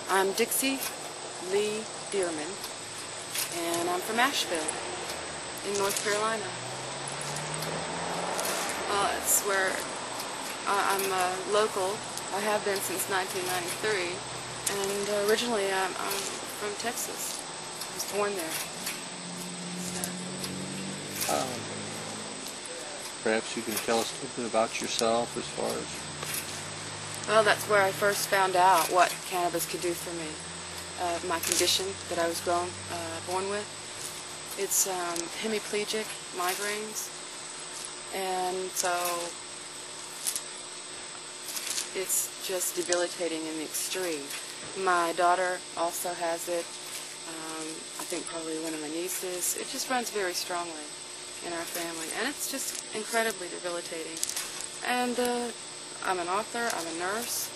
I'm Dixie Lee Dearman, and I'm from Asheville in North Carolina. It's where I'm local. I have been since 1993, and originally I'm from Texas. I was born there. So. Perhaps you can tell us a little bit about yourself as far as... Well, that's where I first found out what cannabis could do for me. My condition that I was born with. It's hemiplegic migraines, and so it's just debilitating in the extreme. My daughter also has it. I think probably one of my nieces. It just runs very strongly in our family, and it's just incredibly debilitating. And I'm an author, I'm a nurse,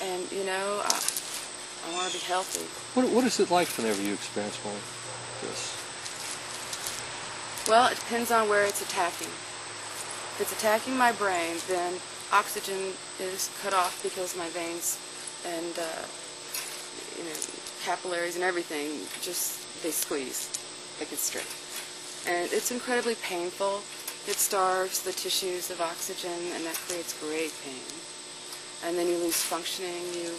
and you know, I want to be healthy. What is it like whenever you experience one of this? Well, it depends on where it's attacking. If it's attacking my brain, then oxygen is cut off because my veins and you know, capillaries and everything, they squeeze, they constrict. And it's incredibly painful. It starves the tissues of oxygen, and that creates great pain. And then you lose functioning. You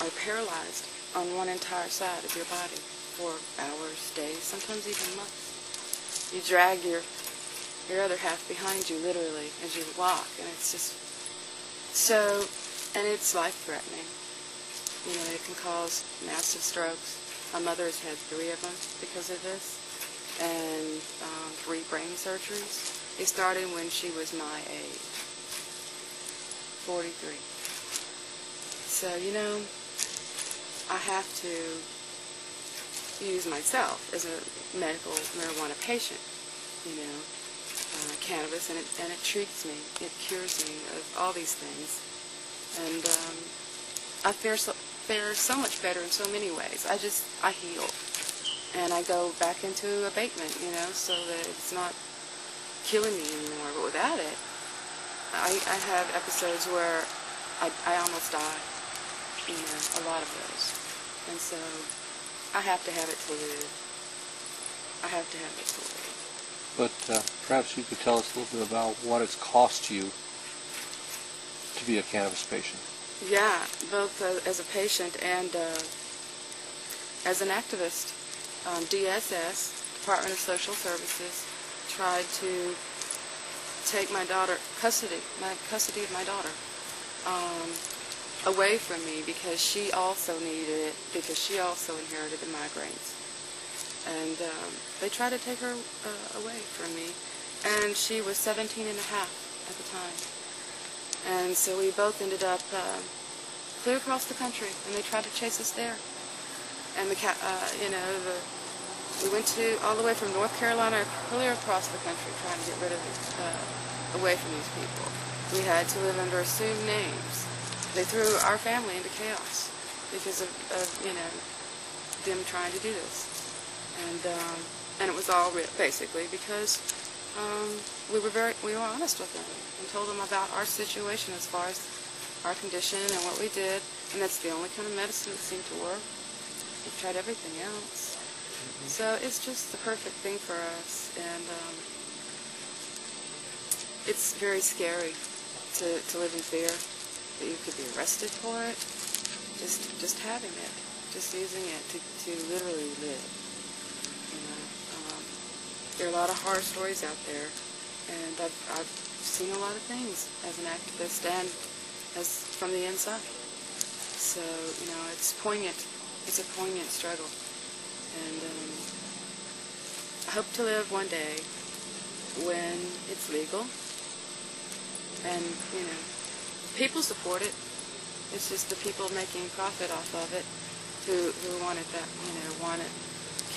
are paralyzed on one entire side of your body for hours, days, sometimes even months. You drag your other half behind you, literally, as you walk, and it's just so, and it's life-threatening. You know, it can cause massive strokes. My mother has had 3 of them because of this, and 3 brain surgeries. They started when she was my age, 43. So, you know, I have to use myself as a medical marijuana patient, you know, cannabis, and it treats me, it cures me of all these things. And I fare so much better in so many ways. I heal. And I go back into abatement, you know, so that it's not killing me anymore. But without it, I have episodes where I almost die, you know, a lot of those. And so I have to have it to live. I have to have it to live. But perhaps you could tell us a little bit about what it's cost you to be a cannabis patient. Yeah, both as a patient and as an activist. DSS, Department of Social Services, tried to take my custody of my daughter, away from me because she also needed it, because she also inherited the migraines. And they tried to take her away from me, and she was 17 and a half at the time. And so we both ended up clear across the country, and they tried to chase us there. And you know, we went all the way from North Carolina clear across the country trying to get rid of away from these people. We had to live under assumed names. They threw our family into chaos because of you know, them trying to do this. And it was all basically because we were honest with them and told them about our situation as far as our condition and what we did, and that's the only kind of medicine that seemed to work. We've tried everything else. So it's just the perfect thing for us, and it's very scary to live in fear that you could be arrested for it. Just having it, just using it to literally live. You know, there are a lot of horror stories out there, and I've seen a lot of things as an activist and as from the inside. So you know, it's poignant. It's a poignant struggle, and I hope to live one day when it's legal, and you know, people support it. It's just the people making profit off of it who wanted that, you know, wanted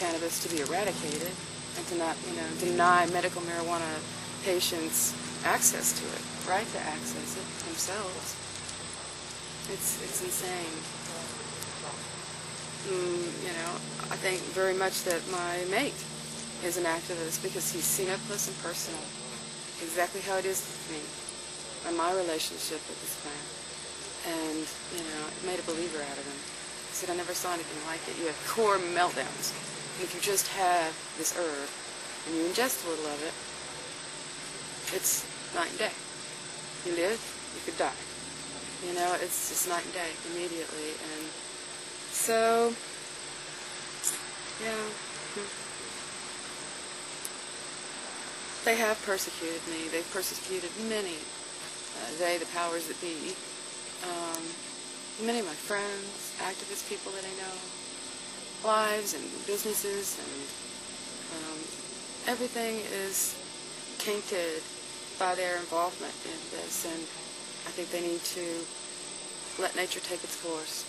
cannabis to be eradicated and to not, you know, deny medical marijuana patients access to it, right to access it themselves. It's insane. You know, I think very much that my mate is an activist because he's seen up close and personal exactly how it is with me and my relationship with this plant. And, you know, it made a believer He said, I never saw anything like it. You have core meltdowns. And if you just have this herb and you ingest a little of it, it's night and day. You live, you could die. You know, it's just night and day immediately. And so, yeah. They have persecuted me. They've persecuted many. They, the powers that be. Many of my friends, activist people that I know, lives and businesses, and everything is tainted by their involvement in this, and I think they need to let nature take its course.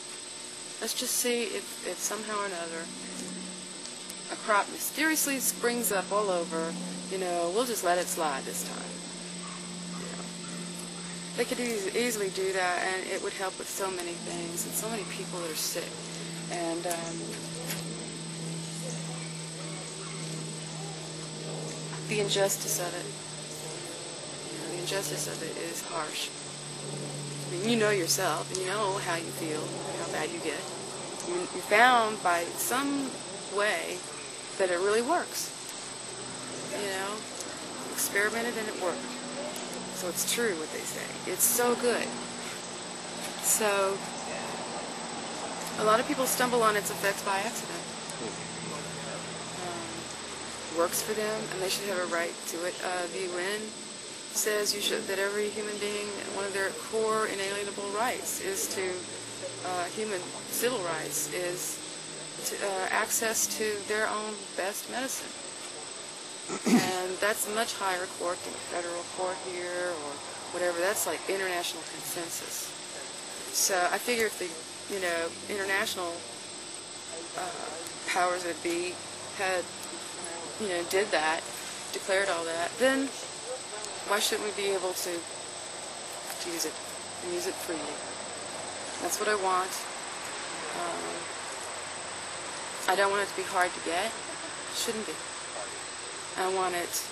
Let's just see if somehow or another a crop mysteriously springs up all over, you know, we'll just let it slide this time. You know, they could easily do that, and it would help with so many things, and so many people that are sick. And the injustice of it, you know, the injustice of it is harsh. I mean, you know yourself, and you know how you feel, and how bad you get. You found by some way that it really works. You know, experimented and it worked. So it's true what they say. It's so good. So a lot of people stumble on its effects by accident. Works for them, and they should have a right to it. The UN says that every human being, one of their core inalienable rights is to human civil rights is to, access to their own best medicine. And that's a much higher court than a federal court here or whatever. That's like international consensus. So I figure if the, you know, international powers that be had, you know, did that, declared all that, then why shouldn't we be able to use it and use it freely? That's what I want. I don't want it to be hard to get. It shouldn't be. I want it.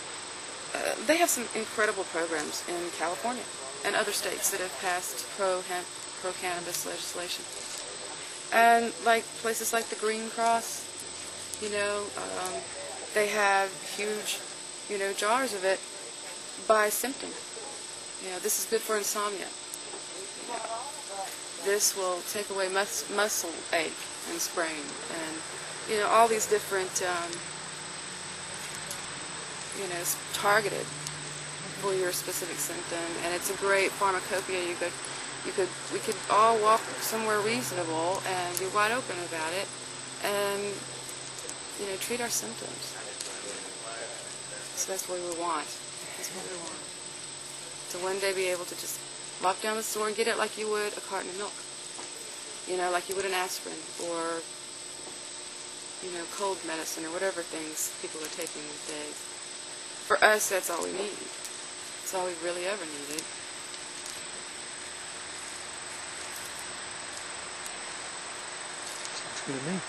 They have some incredible programs in California and other states that have passed pro-hemp, pro-cannabis legislation. And like places like the Green Cross, you know, they have huge, you know, jars of it by symptom. You know, this is good for insomnia. You know, this will take away muscle ache and sprain, and you know, all these different, you know, targeted for your specific symptom, and it's a great pharmacopoeia. We could all walk somewhere reasonable and be wide open about it, and you know, treat our symptoms. So that's what we want. That's what we want. To one day be able to just walk down the store and get it like you would a carton of milk. You know, like you would an aspirin or, you know, cold medicine or whatever things people are taking these days. For us, that's all we need. That's all we really ever needed. Sounds good to me.